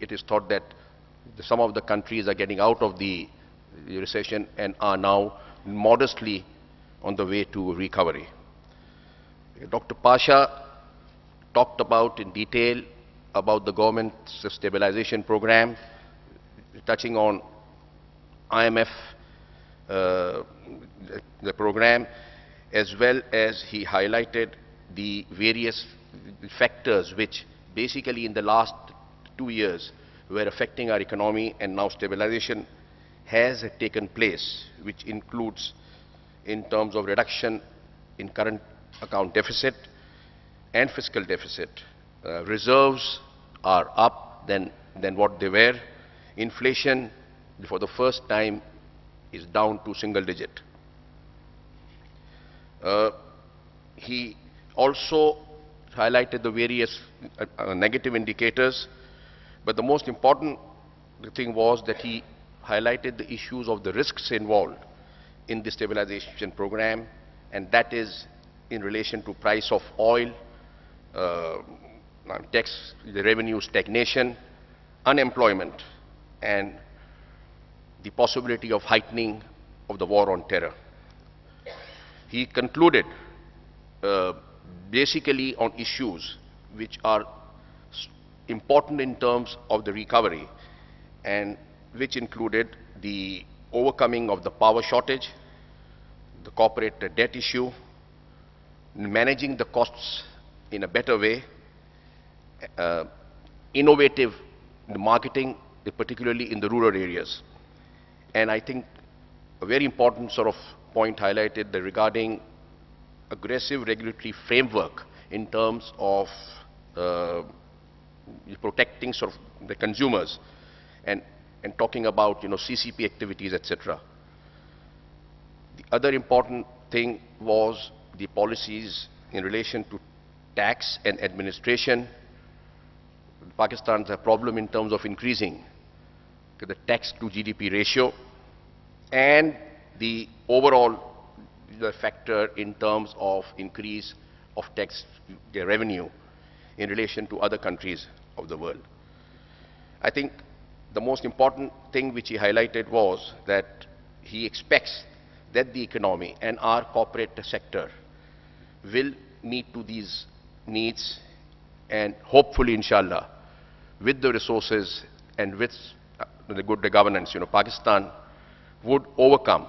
it is thought that some of the countries are getting out of the recession and are now modestly on the way to recovery. Dr. Pasha talked about in detail about the government's stabilization program, touching on IMF, the program, as well as he highlighted the various factors which basically in the last 2 years were affecting our economy, and now stabilization has taken place, which includes in terms of reduction in current account deficit and fiscal deficit. Reserves are up than what they were. Inflation, for the first time, is down to single digit. He also highlighted the various negative indicators, but the most important thing was that he highlighted the issues of the risks involved in the stabilization program, and that is in relation to price of oil, the revenue stagnation, unemployment, and the possibility of heightening of the war on terror. He concluded basically on issues which are important in terms of the recovery, and which included the overcoming of the power shortage, the corporate debt issue, managing the costs in a better way, innovative marketing, particularly in the rural areas. And I think a very important sort of point highlighted regarding aggressive regulatory framework in terms of protecting sort of the consumers, and talking about CCP activities, etc. The other important thing was the policies in relation to tax and administration. Pakistan has a problem in terms of increasing the tax to GDP ratio and the overall factor in terms of increase of tax revenue in relation to other countries of the world. I think the most important thing which he highlighted was that he expects that the economy and our corporate sector will meet to these needs, and hopefully, inshallah, with the resources and with the good governance, Pakistan would overcome,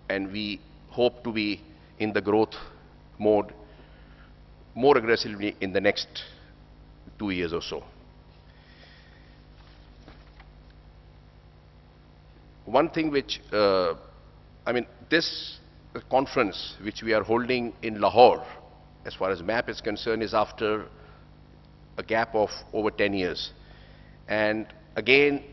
and we hope to be in the growth mode more aggressively in the next 2 years or so. One thing which, this conference which we are holding in Lahore, as far as MAP is concerned, is after a gap of over 10 years. And again,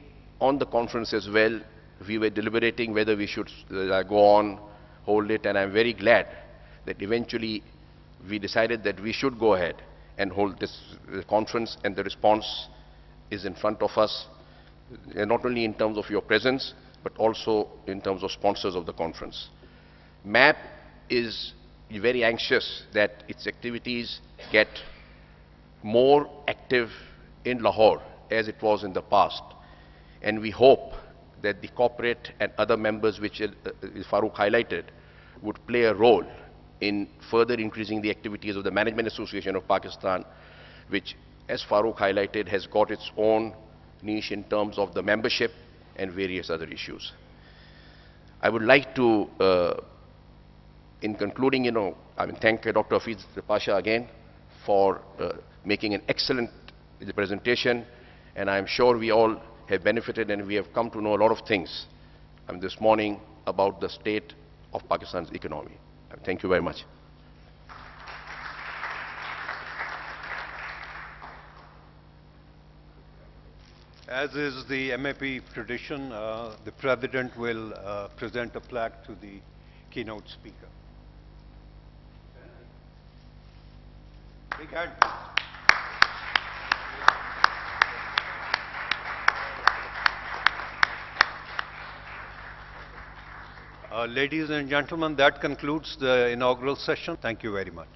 on the conference as well, we were deliberating whether we should go on, hold it, and I'm very glad that eventually we decided that we should go ahead and hold this conference, and the response is in front of us, not only in terms of your presence, but also in terms of sponsors of the conference. MAP is very anxious that its activities get more active in Lahore as it was in the past, and we hope that the corporate and other members which Farooq highlighted would play a role in further increasing the activities of the Management Association of Pakistan, which, as Farooq highlighted, has got its own niche in terms of the membership and various other issues. I would like to, in concluding, thank Dr. Hafiz Pasha again for making an excellent presentation, and I'm sure we all have benefited and we have come to know a lot of things this morning about the state of Pakistan's economy. Thank you very much. As is the MAP tradition, the President will present a plaque to the keynote speaker. Big hand. Ladies and gentlemen, that concludes the inaugural session. Thank you very much.